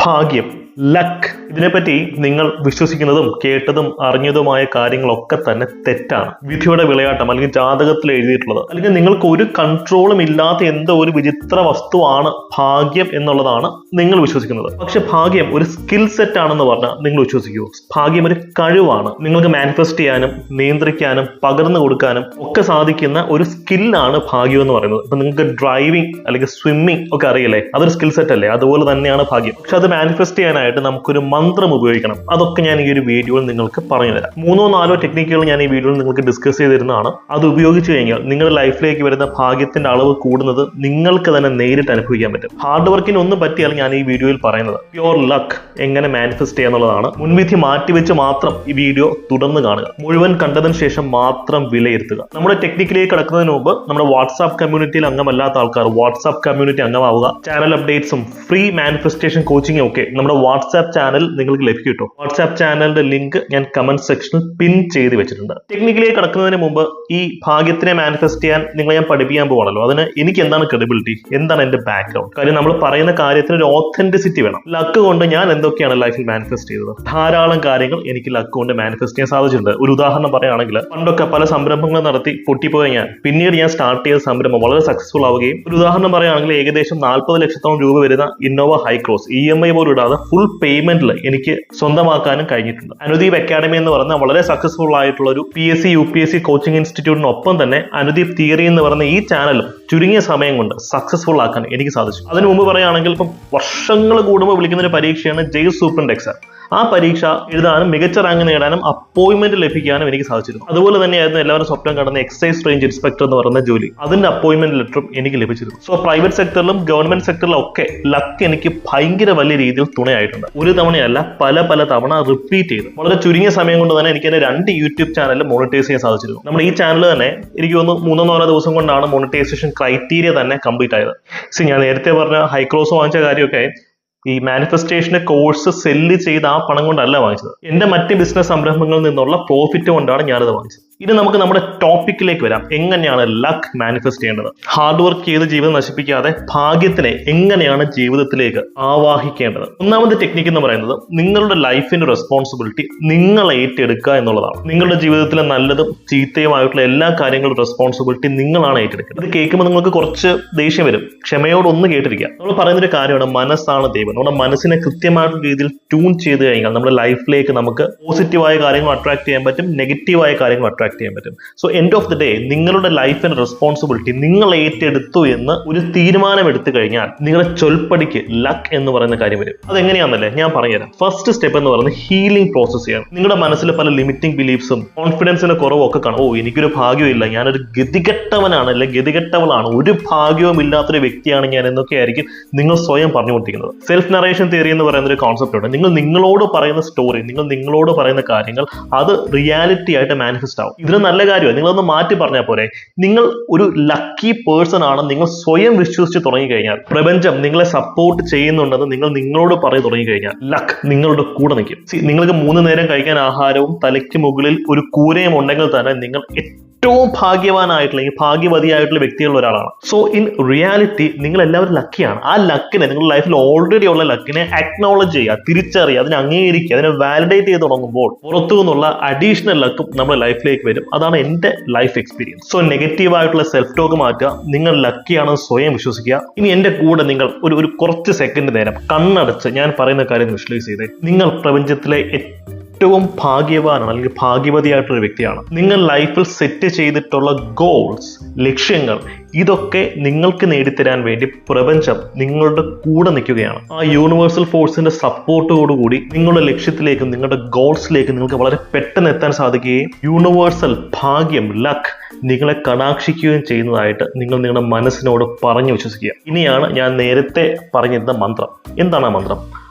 ഭാഗ്യം, ലക്ക്, ഇതിനെപ്പറ്റി നിങ്ങൾ വിശ്വസിക്കുന്നതും കേട്ടതും അറിഞ്ഞതുമായ കാര്യങ്ങളൊക്കെ തന്നെ തെറ്റാണ്. വിധിയുടെ വിളയാട്ടം അല്ലെങ്കിൽ ജാതകത്തിൽ എഴുതിയിട്ടുള്ളത്, അല്ലെങ്കിൽ നിങ്ങൾക്ക് ഒരു കൺട്രോളും ഇല്ലാത്ത എന്തോ ഒരു വിചിത്ര വസ്തുവാണ് ഭാഗ്യം എന്നുള്ളതാണ് നിങ്ങൾ വിശ്വസിക്കുന്നത്. പക്ഷെ ഭാഗ്യം ഒരു സ്കിൽ സെറ്റ് ആണെന്ന് പറഞ്ഞാൽ നിങ്ങൾ വിശ്വസിക്കുമോ? ഭാഗ്യം ഒരു കഴിവാണ്. നിങ്ങൾക്ക് മാനിഫെസ്റ്റ് ചെയ്യാനും നിയന്ത്രിക്കാനും പകർന്നു കൊടുക്കാനും ഒക്കെ സാധിക്കുന്ന ഒരു സ്കില്ലാണ് ഭാഗ്യം എന്ന് പറയുന്നത്. ഇപ്പൊ നിങ്ങൾക്ക് ഡ്രൈവിംഗ് അല്ലെങ്കിൽ സ്വിമ്മിങ് ഒക്കെ അറിയില്ലേ, അതൊരു സ്കിൽ സെറ്റ് അല്ലേ? അതുപോലെ തന്നെയാണ് ഭാഗ്യം. പക്ഷെ അത് മാനിഫെസ്റ്റ് ചെയ്യാനായിട്ട് നമുക്കൊരു മന്ത്രം ഉപയോഗിക്കണം. അതൊക്കെ ഞാൻ ഈ ഒരു വീഡിയോയിൽ നിങ്ങൾക്ക് പറഞ്ഞു തരാം. 3-4 ടെക്നിക്കുകൾ ഞാൻ ഈ വീഡിയോയിൽ നിങ്ങൾക്ക് ഡിസ്കസ് ചെയ്തിരുന്നതാണ്. അത് ഉപയോഗിച്ച് കഴിഞ്ഞാൽ നിങ്ങളുടെ ലൈഫിലേക്ക് വരുന്ന ഭാഗ്യത്തിന്റെ അളവ് കൂടുന്നത് നിങ്ങൾക്ക് തന്നെ നേരിട്ട് അനുഭവിക്കാൻ പറ്റും. ഹാർഡ് വർക്കിന് ഒന്നും പറ്റിയാൽ ഞാൻ ഈ വീഡിയോയിൽ പറയുന്നത് പ്യുവർ ലക്ക് എങ്ങനെ മാനിഫെസ്റ്റ് ചെയ്യാന്നുള്ളതാണ്. മുൻവിധി മാറ്റിവെച്ച് മാത്രം ഈ വീഡിയോ തുടർന്ന് കാണുക. മുഴുവൻ കണ്ടതിന് ശേഷം മാത്രം വിലയിരുത്തുക. നമ്മുടെ ടെക്നിക്കിലേക്ക് കടക്കുന്നതിന് മുമ്പ് നമ്മുടെ വാട്സാപ്പ് കമ്മ്യൂണിറ്റിയിൽ അംഗമല്ലാത്ത ആൾക്കാർ വാട്സാപ്പ് കമ്മ്യൂണിറ്റി അംഗമാവുക. ചാനൽ അപ്ഡേറ്റ്സും ഫ്രീ മാനിഫെസ്റ്റേഷൻ കോച്ചിങ്ങും ഒക്കെ നമ്മുടെ വാട്സാപ്പ് ചാനൽ നിങ്ങൾക്ക് ലഭിക്കും കേട്ടോ. വാട്സാപ്പ് ചാനലിന്റെ ലിങ്ക് ഞാൻ കമന്റ് സെക്ഷനിൽ പിൻ ചെയ്ത് വെച്ചിട്ടുണ്ട്. ടെക്നിക്കിലേക്ക് കടക്കുന്നതിന് മുമ്പ് ഈ ഭാഗ്യത്തിനെ മാനിഫെസ്റ്റ് ചെയ്യാൻ നിങ്ങളെ ഞാൻ പഠിപ്പിക്കാൻ പോവാണല്ലോ. അതിന് എനിക്ക് എന്താണ് ക്രെഡിബിലിറ്റി, എന്താണ് എന്റെ ബാക്ക്ഗ്രൗണ്ട്? കാര്യം നമ്മൾ പറയുന്ന കാര്യത്തിന് ഒരു ഓത്തന്റിസിറ്റി വേണം. ലക്ക് കൊണ്ട് ഞാൻ എന്തൊക്കെയാണ് ലൈഫിൽ മാനിഫെസ്റ്റ് ചെയ്തത്? ധാരാളം കാര്യങ്ങൾ എനിക്ക് ലക്ക് കൊണ്ട് മാനിഫെസ്റ്റ് ചെയ്യാൻ സാധിച്ചിട്ടുണ്ട്. ഒരു ഉദാഹരണം പറയുകയാണെങ്കിൽ, പണ്ടൊക്കെ പല സംരംഭങ്ങൾ നടത്തി പൊട്ടിപ്പോയ പിന്നീട് ഞാൻ സ്റ്റാർട്ട് ചെയ്ത സംരംഭം വളരെ സക്സസ്ഫുൾ ആവുകയും, ഒരു ഉദാഹരണം പറയുകയാണെങ്കിൽ ഏകദേശം 40 ലക്ഷത്തോളം രൂപ വരുന്ന ഇന്നോവ ഹൈക്രോസ് EMI പോലും ഇടാതെ ഫുൾ പേയ്മെന്റിൽ എനിക്ക് സ്വന്തമാക്കാനും കഴിഞ്ഞിട്ടുണ്ട്. അനുദീപ് അക്കാഡമി എന്ന് പറയുന്ന വളരെ സക്സസ്ഫുൾ ആയിട്ടുള്ള ഒരു PSC UPSC കോച്ചിങ് ഇൻസ്റ്റിറ്റ്യൂട്ടിനൊപ്പം തന്നെ അനുദീപ് തിയറി എന്ന് പറയുന്ന ഈ ചാനലും ചുരുങ്ങിയ സമയം കൊണ്ട് സക്സസ്ഫുൾ ആക്കാൻ എനിക്ക് സാധിച്ചു. അതിനു മുമ്പ് പറയുകയാണെങ്കിൽ ഇപ്പം വർഷങ്ങൾ കൂടുമ്പോൾ വിളിക്കുന്ന ഒരു പരീക്ഷയാണ് ജയിൽ സൂപ്രണ്ട് എക്സാം. ആ പരീക്ഷ എഴുതാനും മികച്ച റാങ്ക് നേടാനും അപ്പോയിന്റ്മെന്റ് ലഭിക്കാനും എനിക്ക് സാധിച്ചിരുന്നു. അതുപോലെ തന്നെയായിരുന്നു എല്ലാവരും സ്വപ്നം കാണുന്ന എക്സൈസ് റേഞ്ച് ഇൻസ്പെക്ടർ എന്ന് പറയുന്ന ജോലി. അതിന്റെ അപ്പോയിന്റ്മെന്റ് ലെറ്ററും എനിക്ക് ലഭിച്ചിരുന്നു. സോ പ്രൈവറ്റ് സെക്ടറിലും ഗവൺമെന്റ് സെക്ടറിലും ഒക്കെ ലക്ക് എനിക്ക് ഭയങ്കര വലിയ രീതിയിൽ തുണയായിട്ടുണ്ട്. ഒരു തവണയല്ല, പല തവണ റിപ്പീറ്റ് ചെയ്തു. വളരെ ചുരുങ്ങിയ സമയം കൊണ്ട് തന്നെ എനിക്ക് എന്റെ 2 യൂട്യൂബ് ചാനൽ മോണിറ്റൈസ് ചെയ്യാൻ സാധിച്ചിരുന്നു. നമ്മുടെ ഈ ചാനൽ തന്നെ എനിക്ക് തോന്നുന്നു 3-4 ദിവസം കൊണ്ടാണ് മോണിറ്റൈസേഷൻ ക്രൈറ്റീരിയ തന്നെ കംപ്ലീറ്റ് ആയത്. ഞാൻ നേരത്തെ പറഞ്ഞ ഹൈക്രോസ് വാങ്ങിച്ച കാര്യമൊക്കെ ഈ മാനിഫെസ്റ്റേഷന്റെ കോഴ്സ് സെല്ല് ചെയ്ത് ആ പണം കൊണ്ടല്ല വാങ്ങിച്ചത്. എന്റെ മറ്റ് ബിസിനസ് സംരംഭങ്ങളിൽ നിന്നുള്ള പ്രോഫിറ്റ് കൊണ്ടാണ് ഞാനത് വാങ്ങിച്ചത്. ഇനി നമുക്ക് നമ്മുടെ ടോപ്പിക്കിലേക്ക് വരാം. എങ്ങനെയാണ് ലക്ക് മാനിഫെസ്റ്റ് ചെയ്യേണ്ടത്? ഹാർഡ് വർക്ക് ചെയ്ത് ജീവിതം നശിപ്പിക്കാതെ ഭാഗ്യത്തിനെ എങ്ങനെയാണ് ജീവിതത്തിലേക്ക് ആവാഹിക്കേണ്ടത്? ഒന്നാമത്തെ ടെക്നിക്ക് എന്ന് പറയുന്നത് നിങ്ങളുടെ ലൈഫിന്റെ റെസ്പോൺസിബിലിറ്റി നിങ്ങൾ ഏറ്റെടുക്കുക എന്നുള്ളതാണ്. നിങ്ങളുടെ ജീവിതത്തിലെ നല്ലതും ചീത്തയുമായിട്ടുള്ള എല്ലാ കാര്യങ്ങളും റെസ്പോൺസിബിലിറ്റി നിങ്ങളാണ് ഏറ്റെടുക്കുന്നത്. ഇത് കേൾക്കുമ്പോൾ നിങ്ങൾക്ക് കുറച്ച് ദേഷ്യം വരും. ക്ഷമയോടൊന്ന് കേട്ടിരിക്കുക. നമ്മൾ പറയുന്നൊരു കാര്യമാണ് മനസ്സാണ് ദൈവം. നമ്മുടെ മനസ്സിനെ കൃത്യമായിട്ടുള്ള രീതിയിൽ ട്യൂൺ ചെയ്ത് കഴിഞ്ഞാൽ നമ്മുടെ ലൈഫിലേക്ക് നമുക്ക് പോസിറ്റീവായ കാര്യങ്ങൾ അട്രാക്ട് ചെയ്യാൻ പറ്റും, നെഗറ്റീവായ കാര്യങ്ങൾ അട്രാക്ട് ചെയ്യാൻ പറ്റും. So end of the day നിങ്ങളുടെ ലൈഫിന്റെ റെസ്പോൺസിബിലിറ്റി നിങ്ങൾ ഏറ്റെടുത്തു എന്ന് ഒരു തീരുമാനം എടുത്തു കഴിഞ്ഞാൽ നിങ്ങളുടെ ചൊൽപ്പടിക്ക് ലക്ക് എന്ന് പറയുന്ന കാര്യം വരും. അതെങ്ങനെയാണെന്നല്ലേ ഞാൻ പറഞ്ഞുതരാം. ഫസ്റ്റ് സ്റ്റെപ്പ് എന്ന് പറയുന്നത് ഹീലിംഗ് പ്രോസസ് ചെയ്യണം. നിങ്ങളുടെ മനസ്സിൽ പല ലിമിറ്റിംഗ് ബിലീഫ്സും കോൺഫിഡൻസിന്റെ കുറവും ഒക്കെ കാണും. എനിക്കൊരു ഭാഗ്യമില്ല, ഞാനൊരു ഗതികെട്ടവനാണ്, അല്ലെങ്കിൽ ഗതികെട്ടവളാണ്, ഒരു ഭാഗ്യവും ഇല്ലാത്തൊരു വ്യക്തിയാണ് ഞാൻ എന്നൊക്കെയായിരിക്കും നിങ്ങൾ സ്വയം പറഞ്ഞുകൊണ്ടിരിക്കുന്നത്. സെൽഫ് നറേഷൻ തിയറി എന്ന് പറയുന്ന ഒരു കോൺസെപ്റ്റ് ഉണ്ട്. നിങ്ങൾ നിങ്ങളോട് പറയുന്ന സ്റ്റോറി, നിങ്ങൾ നിങ്ങളോട് പറയുന്ന കാര്യങ്ങൾ അത് റിയാലിറ്റി ആയിട്ട് മാനിഫെസ്റ്റ് ആവും. ഇതിന് നല്ല കാര്യമാണ്. നിങ്ങളൊന്ന് മാറ്റി പറഞ്ഞാൽ പോരെ. നിങ്ങൾ ഒരു ലക്കി പേഴ്സൺ ആണ് നിങ്ങൾ സ്വയം വിശ്വസിച്ച് തുടങ്ങിക്കഴിഞ്ഞാൽ, പ്രപഞ്ചം നിങ്ങളെ സപ്പോർട്ട് ചെയ്യുന്നുണ്ടെന്ന് നിങ്ങൾ നിങ്ങളോട് പറഞ്ഞു തുടങ്ങിക്കഴിഞ്ഞാൽ ലക്ക് നിങ്ങളുടെ കൂടെ നിൽക്കും. നിങ്ങൾക്ക് 3 നേരം കഴിക്കാൻ ആഹാരവും തലയ്ക്ക് മുകളിൽ ഒരു കൂരയും ഉണ്ടെങ്കിൽ തന്നെ നിങ്ങൾ ഏറ്റവും ഭാഗ്യവാനായിട്ടുള്ള ഭാഗ്യവതിയായിട്ടുള്ള വ്യക്തികളുടെ ഒരാളാണ്. സോ ഇൻ റിയാലിറ്റി നിങ്ങൾ എല്ലാവരും ലക്കിയാണ്. ആ ലക്കിനെ, നിങ്ങളുടെ ലൈഫിൽ ഓൾറെഡി ഉള്ള ലക്കിനെ അക്നോളജ് ചെയ്യുക, തിരിച്ചറിയുക, അതിനെ അംഗീകരിക്കുക, അതിനെ വാലിഡേറ്റ് ചെയ്ത് തുടങ്ങുമ്പോൾ പുറത്തു നിന്നുള്ള അഡീഷണൽ ലക്കും നമ്മുടെ ലൈഫിലേക്ക് വരും. അതാണ് എന്റെ ലൈഫ് എക്സ്പീരിയൻസ്. സോ നെഗറ്റീവ് ആയിട്ടുള്ള സെൽഫ് ടോക്ക് മാറ്റുക, നിങ്ങൾ ലക്കിയാണെന്ന് സ്വയം വിശ്വസിക്കുക. ഇനി എന്റെ കൂടെ നിങ്ങൾ ഒരു കുറച്ച് സെക്കൻഡ് നേരം കണ്ണടച്ച് ഞാൻ പറയുന്ന കാര്യം വിഷ്വലൈസ് ചെയ്തേ. നിങ്ങൾ പ്രപഞ്ചത്തിലെ ഏറ്റവും ഭാഗ്യവാനാണ്, അല്ലെങ്കിൽ ഭാഗ്യവതിയായിട്ടുള്ള വ്യക്തിയാണ്. നിങ്ങൾ ലൈഫിൽ സെറ്റ് ചെയ്തിട്ടുള്ള ഗോൾസ്, ലക്ഷ്യങ്ങൾ, ഇതൊക്കെ നിങ്ങൾക്ക് നേടിത്തരാൻ വേണ്ടി പ്രപഞ്ചം നിങ്ങളുടെ കൂടെ നിൽക്കുകയാണ്. ആ യൂണിവേഴ്സൽ ഫോഴ്സിന്റെ സപ്പോർട്ടോടുകൂടി നിങ്ങളുടെ ലക്ഷ്യത്തിലേക്കും നിങ്ങളുടെ ഗോൾസിലേക്കും നിങ്ങൾക്ക് വളരെ പെട്ടെന്ന് എത്താൻ സാധിക്കുകയും യൂണിവേഴ്സൽ ഭാഗ്യം, ലക്ക് നിങ്ങളെ കടാക്ഷിക്കുകയും ചെയ്യുന്നതായിട്ട് നിങ്ങൾ നിങ്ങളുടെ മനസ്സിനോട് പറഞ്ഞു വിശ്വസിക്കുക. ഇനിയാണ് ഞാൻ നേരത്തെ പറഞ്ഞിരുന്ന മന്ത്രം. എന്താണ് ആ മന്ത്രം?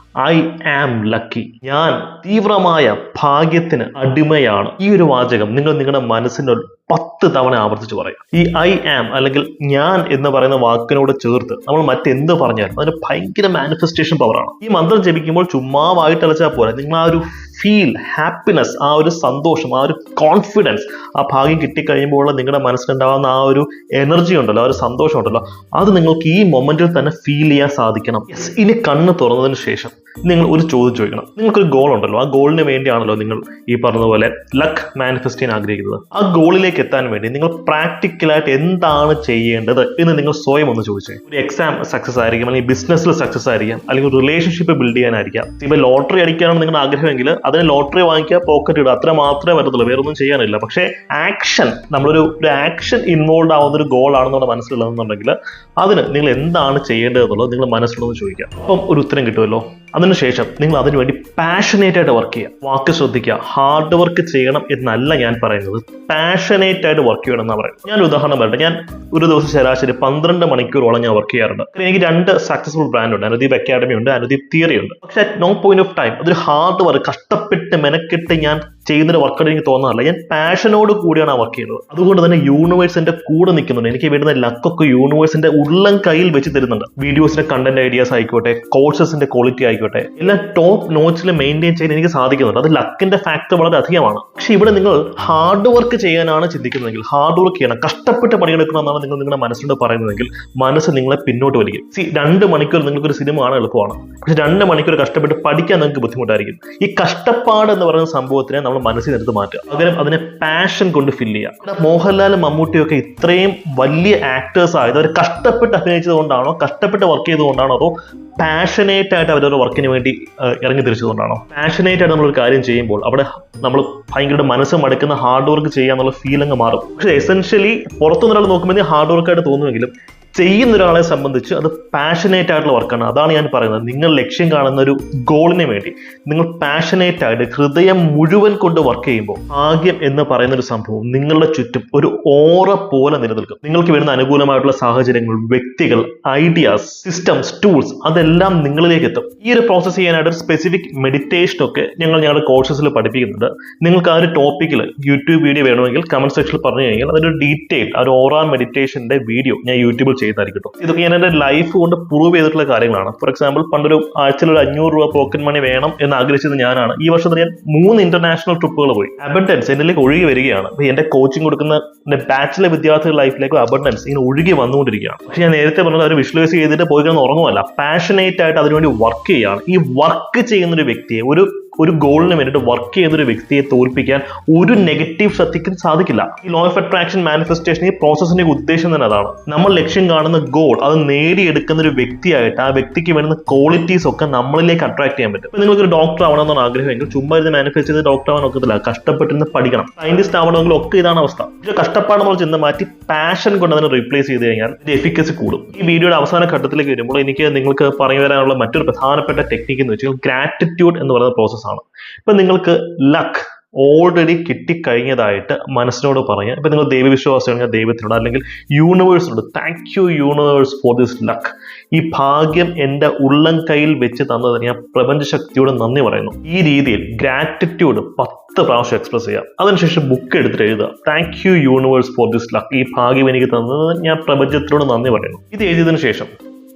I am lucky. ഞാൻ തീവ്രമായ ഭാഗ്യത്തിന് അടിമയാണ്. ഈ ഒരു വാചകം നിങ്ങൾ നിങ്ങളുടെ മനസ്സിനോട് 10 തവണ ആവർത്തിച്ച് പറയും. ഈ ഐ ആം അല്ലെങ്കിൽ ഞാൻ എന്ന് പറയുന്ന വാക്കിനോട് ചേർത്ത് നമ്മൾ മറ്റെന്ത് പറഞ്ഞാലും അതിന് ഭയങ്കര മാനിഫെസ്റ്റേഷൻ പവറാണ്. ഈ മന്ത്രം ജപിക്കുമ്പോൾ ചുമ്മാ വായിട്ടലച്ചാൽ പോലെ നിങ്ങൾ ആ ഒരു ഫീൽ ഹാപ്പിനെസ്, ആ ഒരു സന്തോഷം, ആ ഒരു കോൺഫിഡൻസ്, ആ ഭാഗ്യം കിട്ടിക്കഴിയുമ്പോൾ നിങ്ങളുടെ മനസ്സിലുണ്ടാകുന്ന ആ ഒരു എനർജി ഉണ്ടല്ലോ, ആ ഒരു സന്തോഷം ഉണ്ടല്ലോ, അത് നിങ്ങൾക്ക് ഈ മൊമെന്റിൽ തന്നെ ഫീൽ ചെയ്യാൻ സാധിക്കണം. ഇനി കണ്ണ് തുറന്നതിന് ശേഷം നിങ്ങൾ ഒരു ചോദ്യം ചോദിക്കണം. നിങ്ങൾക്കൊരു ഗോൾ ഉണ്ടല്ലോ, ആ ഗോളിന് വേണ്ടിയാണല്ലോ നിങ്ങൾ ഈ പറഞ്ഞതുപോലെ ലക്ക് മാനിഫെസ്റ്റ് ചെയ്യാൻ ആഗ്രഹിക്കുന്നത്. ആ ഗോളിലേക്ക് എത്താൻ വേണ്ടി നിങ്ങൾ പ്രാക്ടിക്കലായിട്ട് എന്താണ് ചെയ്യേണ്ടത് എന്ന് നിങ്ങൾ സ്വയം ഒന്ന് ചോദിച്ചേ. ഒരു എക്സാം സക്സസ് ആയിരിക്കും, അല്ലെങ്കിൽ ബിസിനസ്സിൽ സക്സസ് ആയിരിക്കാം, അല്ലെങ്കിൽ റിലേഷൻഷിപ്പ് ബിൽഡ് ചെയ്യാനായിരിക്കാം. ഇപ്പൊ ലോട്ടറി അടിക്കാനാണ് നിങ്ങളുടെ ആഗ്രഹമെങ്കിൽ അതിന് ലോട്ടറി വാങ്ങിക്കുക, പോക്കറ്റ് ഇടുക, അത്ര മാത്രമേ പറ്റത്തുള്ളൂ, വേറെ ഒന്നും ചെയ്യാനില്ല. പക്ഷേ ആക്ഷൻ, നമ്മളൊരു ആക്ഷൻ ഇൻവോൾവ് ആവുന്ന ഒരു ഗോൾ ആണെന്ന് നമ്മുടെ മനസ്സിലുള്ളതെന്നുണ്ടെങ്കിൽ അതിന് നിങ്ങൾ എന്താണ് ചെയ്യേണ്ടത് എന്നുള്ളത് നിങ്ങൾ മനസ്സിലൊന്ന് ചോദിക്കുക. അപ്പം ഒരു ഉത്തരം കിട്ടുമല്ലോ. അതിനുശേഷം നിങ്ങൾ അതിനുവേണ്ടി പാഷനേറ്റ് ആയിട്ട് വർക്ക് ചെയ്യുക. വാക്ക് ശ്രദ്ധിക്കുക, ഹാർഡ് വർക്ക് ചെയ്യണം എന്നല്ല ഞാൻ പറയുന്നത്, പാഷനേറ്റ് ആയിട്ട് വർക്ക് ചെയ്യണം എന്നാണ് പറയുന്നത്. ഞാൻ ഉദാഹരണം പറയട്ടെ. ഞാൻ ഒരു ദിവസം ശരാശരി 12 മണിക്കൂറോളം ഞാൻ വർക്ക് ചെയ്യാറുണ്ട്. എനിക്ക് 2 സക്സസ്ഫുൾ ബ്രാൻഡ് ഉണ്ട്, അനുദീപ് അക്കാഡമി ഉണ്ട്, അനുദീപ് തിയറി ഉണ്ട്. പക്ഷെ at no point of time അതൊരു ഹാർഡ് വർക്ക്, കഷ്ടപ്പെട്ട് മെനക്കെട്ട് ഞാൻ ചെയ്യുന്നൊരു വർക്കായിട്ട് എനിക്ക് തോന്നാറില്ല. ഞാൻ പാഷനോട് കൂടിയാണ് ആ വർക്ക് ചെയ്യുന്നത്. അതുകൊണ്ട് തന്നെ യൂണിവേഴ്സിന്റെ കൂടെ നിൽക്കുന്നുണ്ട്. എനിക്ക് വേണ്ടുന്ന ലക്കൊക്കെ യൂണിവേഴ്സിന്റെ ഉള്ളം കയ്യിൽ വെച്ച് തരുന്നുണ്ട്. വീഡിയോസിന്റെ കണ്ടന്റ് ഐഡിയാസ് ആയിക്കോട്ടെ, കോഴ്സസിന്റെ ക്വാളിറ്റി ആയിക്കോട്ടെ, എല്ലാം ടോപ്പ് നോച്ചിൽ മെയിൻറ്റെയിൻ ചെയ്യാൻ എനിക്ക് സാധിക്കുന്നുണ്ട്. അത് ലക്കിന്റെ ഫാക്ടർ വളരെ അധികമാണ്. പക്ഷെ ഇവിടെ നിങ്ങൾ ഹാർഡ് വർക്ക് ചെയ്യാനാണ് ചിന്തിക്കുന്നതെങ്കിൽ, ഹാർഡ് വർക്ക് ചെയ്യണം, കഷ്ടപ്പെട്ട് പണിയെടുക്കണമെന്നാണ് നിങ്ങൾ നിങ്ങളുടെ മനസ്സിനോട് പറയുന്നതെങ്കിൽ മനസ്സ് നിങ്ങളെ പിന്നോട്ട് വലിക്കും. 2 മണിക്കൂർ നിങ്ങൾക്ക് ഒരു സിനിമ കാണാൻ എളുപ്പമാണ്, പക്ഷെ 2 മണിക്കൂർ കഷ്ടപ്പെട്ട് പഠിക്കാൻ നിങ്ങൾക്ക് ബുദ്ധിമുട്ടായിരിക്കും. ഈ കഷ്ടപ്പാട് എന്ന് പറയുന്ന സംഭവത്തിനെ നമ്മൾ മനസ്സിൽ എടുത്ത് മാറ്റുക, പകരം അതിനെ പാഷൻ കൊണ്ട് ഫില്ല് ചെയ്യുക. മോഹൻലാലും മമ്മൂട്ടിയും ഒക്കെ ഇത്രയും വലിയ ആക്ടേഴ്സ് ആയത് അവർ കഷ്ടപ്പെട്ട് അഭിനയിച്ചത് കൊണ്ടാണോ, കഷ്ടപ്പെട്ട് വർക്ക് ചെയ്തുകൊണ്ടാണോ, അതോ പാഷനേറ്റ് ആയിട്ട് അവരവരുടെ വർക്കിന് വേണ്ടി ഇറങ്ങി തിരിച്ചതുകൊണ്ടാണോ? പാഷനേറ്റ് ആയിട്ട് നമ്മളൊരു കാര്യം ചെയ്യുമ്പോൾ അവിടെ നമ്മൾ ഭയങ്കര മനസ്സ് മടുക്കുന്ന ഹാർഡ് വർക്ക് ചെയ്യാന്നുള്ള ഫീൽ അങ്ങ് മാറും. പക്ഷെ എസെൻഷ്യലി പുറത്തുനിന്നൊരാൾ നോക്കുമ്പോൾ ഹാർഡ് വർക്കായിട്ട് തോന്നുമെങ്കിലും ചെയ്യുന്ന ഒരാളെ സംബന്ധിച്ച് അത് പാഷനേറ്റ് ആയിട്ടുള്ള വർക്കാണ്. അതാണ് ഞാൻ പറയുന്നത്. നിങ്ങൾ ലക്ഷ്യം കാണുന്ന ഒരു ഗോളിന് വേണ്ടി നിങ്ങൾ പാഷനേറ്റ് ആയിട്ട് ഹൃദയം മുഴുവൻ കൊണ്ട് വർക്ക് ചെയ്യുമ്പോൾ ഭാഗ്യം എന്ന് പറയുന്ന ഒരു സംഭവം നിങ്ങളുടെ ചുറ്റും ഒരു ഓറ പോലെ നിലനിൽക്കും. നിങ്ങൾക്ക് വരുന്ന അനുകൂലമായിട്ടുള്ള സാഹചര്യങ്ങൾ, വ്യക്തികൾ, ഐഡിയാസ്, സിസ്റ്റംസ്, ടൂൾസ് അതെല്ലാം നിങ്ങളിലേക്ക് എത്തും. ഈ ഒരു പ്രോസസ് ചെയ്യാനായിട്ട് ഒരു സ്പെസിഫിക് മെഡിറ്റേഷൻ ഒക്കെ ഞങ്ങളുടെ കോഴ്സസിൽ പഠിപ്പിക്കുന്നുണ്ട്. നിങ്ങൾക്ക് ആ ഒരു ടോപ്പിക്കിൽ യൂട്യൂബ് വീഡിയോ വേണമെങ്കിൽ കമന്റ് സെക്ഷനിൽ പറഞ്ഞു കഴിഞ്ഞാൽ അതൊരു ഡീറ്റെയിൽ ഒരു ഓറ മെഡിറ്റേഷന്റെ വീഡിയോ ഞാൻ യൂട്യൂബിൽ ചെയ്യുന്നതായിരിക്കും. ഇതൊക്കെ ഞാൻ എൻ്റെ ലൈഫ് കൊണ്ട് പ്രൂവ് ചെയ്തിട്ടുള്ള കാര്യങ്ങളാണ്. ഫോർ എക്സാമ്പിൾ, പണ്ടൊരു ആഴ്ചയിൽ ഒരു 500 രൂപ പോക്കറ്റ് മണി വേണം എന്ന് ആഗ്രഹിച്ചത് ഞാനാണ്. ഈ വർഷത്തിൽ ഞാൻ 3 ഇന്റർനാഷണൽ ട്രിപ്പുകൾ പോയി. അബണ്ടൻസ് എന്നിലേക്ക് ഒഴുകി വരികയാണ്. എന്റെ കോച്ചിങ് കൊടുക്കുന്ന എന്റെ ബാച്ചിലെ വിദ്യാർത്ഥികളുടെ ലൈഫിലേക്ക് അബണ്ടൻസ് ഇങ്ങനെ ഒഴുകി വന്നുകൊണ്ടിരിക്കുകയാണ്. പക്ഷെ ഞാൻ നേരത്തെ പറഞ്ഞത് അവർ വിഷ്വലൈസ് ചെയ്തിട്ട് പോയി കിടന്ന് ഉറങ്ങുമല്ല, പാഷനേറ്റ് ആയിട്ട് അതിനുവേണ്ടി വർക്ക് ചെയ്യുകയാണ്. ഈ വർക്ക് ചെയ്യുന്ന ഒരു വ്യക്തിയെ, ഒരു ഗോളിന് വേണ്ടിയിട്ട് വർക്ക് ചെയ്യുന്ന ഒരു വ്യക്തിയെ തോൽപ്പിക്കാൻ ഒരു നെഗറ്റീവ് ശക്തിക്ക് സാധിക്കില്ല. ഈ ലോ ഓഫ് അട്രാക്ഷൻ മാനിഫെസ്റ്റേഷൻ ഈ പ്രോസസ്സിന്റെ ഉദ്ദേശം തന്നെ അതാണ്. നമ്മൾ ലക്ഷ്യം കാണുന്ന ഗോൾ അത് നേടിയെടുക്കുന്ന ഒരു വ്യക്തിയായിട്ട് ആ വ്യക്തിക്ക് വേണ്ടുന്ന ക്വാളിറ്റീസ് ഒക്കെ നമ്മളിലേക്ക് അട്രാക്ട് ചെയ്യാൻ പറ്റും. ഇപ്പൊ നിങ്ങൾക്ക് ഒരു ഡോക്ടർ ആവണമെന്നാണ് ആഗ്രഹമെങ്കിൽ ചുമ്മാ ഇത് മാനിഫെസ്റ്റ് ചെയ്ത് ഡോക്ടർ ആവാൻ ഒക്കത്തില്ല. കഷ്ടപ്പെട്ടിരുന്ന് പഠിക്കണം. സയന്റിസ്റ്റ് ആവണമെങ്കിൽ ഒക്കെ ഇതാണ് അവസ്ഥ. പക്ഷേ കഷ്ടപ്പാട് നമ്മൾ ചിന്ത മാറ്റി പാഷൻ കൊണ്ട് അതിനെ റീപ്ലേസ് ചെയ്ത് കഴിഞ്ഞാൽ ഇതിന്റെ എഫിക്കസി കൂടും. ഈ വീഡിയോയുടെ അവസാന ഘട്ടത്തിലേക്ക് വരുമ്പോൾ എനിക്ക് നിങ്ങൾക്ക് പറഞ്ഞു തരാനുള്ള മറ്റൊരു പ്രധാനപ്പെട്ട ടെക്നിക്ക് എന്ന് വെച്ചാൽ ഗ്രാറ്റിറ്റ്യൂഡ് എന്ന് പറയുന്ന പ്രോസസ്സാണ്. ഇപ്പൊ നിങ്ങൾക്ക് ലക്ക് ഓൾറെഡി കിട്ടിക്കഴിഞ്ഞതായിട്ട് മനസ്സിനോട് പറയാം. ഇപ്പൊ നിങ്ങൾ ദൈവവിശ്വാസിയാണെങ്കിൽ ദൈവത്തിനോട്, അല്ലെങ്കിൽ യൂണിവേഴ്സിനോട്, thank you universe for this luck, ഈ ഭാഗ്യം എൻ്റെ ഉള്ളം കയ്യിൽ വെച്ച് തന്നതിന് ഞാൻ പ്രപഞ്ചശക്തിയോട് നന്ദി പറയുന്നു. ഈ രീതിയിൽ ഗ്രാറ്റിറ്റ്യൂഡ് 10 പ്രാവശ്യം എക്സ്പ്രസ് ചെയ്യാം. അതിനുശേഷം ബുക്ക് എടുത്തിട്ട് എഴുതുക, thank you universe for this luck, ഈ ഭാഗ്യം എനിക്ക് തന്നത് ഞാൻ പ്രപഞ്ചത്തിനോട് നന്ദി പറയുന്നു. ഇത് എഴുതിയതിനു ശേഷം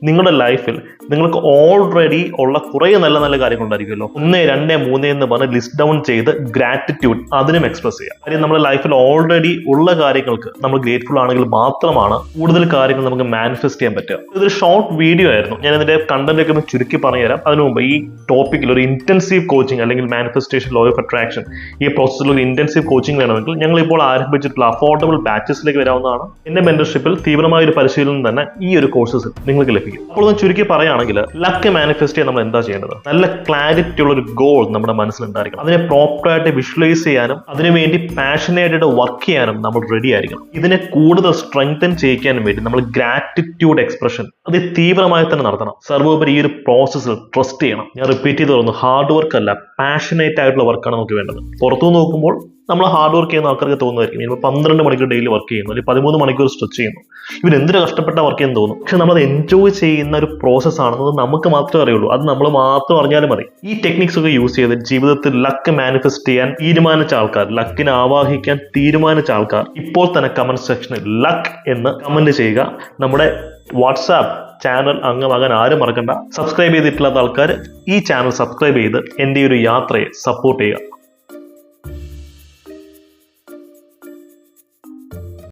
നിങ്ങളുടെ ലൈഫിൽ നിങ്ങൾക്ക് ഓൾറെഡി ഉള്ള കുറേ നല്ല നല്ല കാര്യങ്ങളുണ്ടായിരിക്കുമല്ലോ. 1, 2, 3 എന്ന് പറഞ്ഞ് ലിസ്റ്റ് ഡൗൺ ചെയ്ത് ഗ്രാറ്റിറ്റ്യൂഡ് അതിനും എക്സ്പ്രസ് ചെയ്യാം. കാര്യം നമ്മുടെ ലൈഫിൽ ഓൾറെഡി ഉള്ള കാര്യങ്ങൾക്ക് നമ്മൾ ഗ്രേറ്റ്ഫുൾ ആണെങ്കിൽ മാത്രമാണ് കൂടുതൽ കാര്യങ്ങൾ നമുക്ക് മാനിഫെസ്റ്റ് ചെയ്യാൻ പറ്റുക. ഇതൊരു ഷോർട്ട് വീഡിയോ ആയിരുന്നു. ഞാൻ ഇതിന്റെ കണ്ടന്റ് ഒക്കെ ഒന്ന് ചുരുക്കി പറഞ്ഞുതരാം. അതിനു മുമ്പ് ഈ ടോപ്പിക്കിൽ ഒരു ഇന്റൻസീവ് കോച്ചിങ് അല്ലെങ്കിൽ മാനിഫെസ്റ്റേഷൻ, ലോ ഓഫ് അട്രാക്ഷൻ ഈ പ്രോസസ്സിൽ ഒരു ഇന്റൻസീവ് കോച്ചിങ് വേണമെങ്കിൽ ഞങ്ങൾ ഇപ്പോൾ ആരംഭിച്ചിട്ടുള്ള അഫോർഡബിൾ ബാച്ചസിലേക്ക് വരാവുന്നതാണ്. എന്റെ മെന്റർഷിപ്പിൽ തീവ്രമായ ഒരു പരിശീലനം തന്നെ ഈ ഒരു കോഴ്സസിൽ നിങ്ങൾക്ക് ലഭിക്കും. അപ്പോൾ ഒന്ന് ചുരുക്കി പറയുകയാണെങ്കിൽ ലക്ക് മാനിഫെസ്റ്റ് ചെയ്യാൻ നമ്മൾ എന്താ ചെയ്യേണ്ടത്? നല്ല ക്ലാരിറ്റി ഉള്ള ഒരു ഗോൾ നമ്മുടെ മനസ്സിലുണ്ടായിരിക്കണം. അതിനെ പ്രോപ്പറായിട്ട് വിഷ്വലൈസ് ചെയ്യാനും അതിനുവേണ്ടി പാഷനേറ്റ് വർക്ക് ചെയ്യാനും നമ്മൾ റെഡി ആയിരിക്കണം. ഇതിനെ കൂടുതൽ സ്ട്രെങ്തൻ ചെയ്യിക്കാനും വേണ്ടി നമ്മൾ ഗ്രാറ്റിറ്റ്യൂഡ് എക്സ്പ്രഷൻ അത് തീവ്രമായി തന്നെ നടത്തണം. സർവോപരി ഈ ഒരു പ്രോസസ്സിൽ ട്രസ്റ്റ് ചെയ്യണം. ഞാൻ റിപ്പീറ്റ് ചെയ്ത് പറഞ്ഞു, ഹാർഡ് വർക്ക് അല്ല, പാഷനേറ്റ് ആയിട്ടുള്ള വർക്കാണ് നമുക്ക് വേണ്ടത്. പുറത്തു നോക്കുമ്പോൾ നമ്മൾ ഹാർഡ് വർക്ക് ചെയ്യുന്ന ആൾക്കാർക്ക് തോന്നുമായിരിക്കും ഇപ്പോൾ 12 മണിക്കൂർ ഡെയിലി വർക്ക് ചെയ്യുന്നു, അല്ലെങ്കിൽ 13 മണിക്കൂർ സ്ട്രെച്ച് ചെയ്യുന്നു, ഇവർ എന്തിനു കഷ്ടപ്പെട്ട വർക്ക് ചെയ്യുന്നു തോന്നും. പക്ഷെ നമ്മളത് എൻജോയ് ചെയ്യുന്ന ഒരു പ്രോസസ് ആണെന്നത് നമുക്ക് മാത്രമേ അറിയുള്ളൂ. അത് നമ്മൾ മാത്രം അറിഞ്ഞാലും മതി. ഈ ടെക്നിക്സ് ഒക്കെ യൂസ് ചെയ്ത് ജീവിതത്തിൽ ലക്ക് മാനിഫെസ്റ്റ് ചെയ്യാൻ തീരുമാനിച്ച ആൾക്കാർ, ലക്കിനെ ആവാഹിക്കാൻ തീരുമാനിച്ച ആൾക്കാർ ഇപ്പോൾ തന്നെ കമന്റ് സെക്ഷനിൽ ലക്ക് എന്ന് കമന്റ് ചെയ്യുക. നമ്മുടെ വാട്സാപ്പ് ചാനൽ അംഗമാകാൻ ആരും മറക്കണ്ട. സബ്സ്ക്രൈബ് ചെയ്തിട്ടില്ലാത്ത ആൾക്കാർ ഈ ചാനൽ സബ്സ്ക്രൈബ് ചെയ്ത് എൻ്റെ ഒരു യാത്രയെ സപ്പോർട്ട് ചെയ്യുക.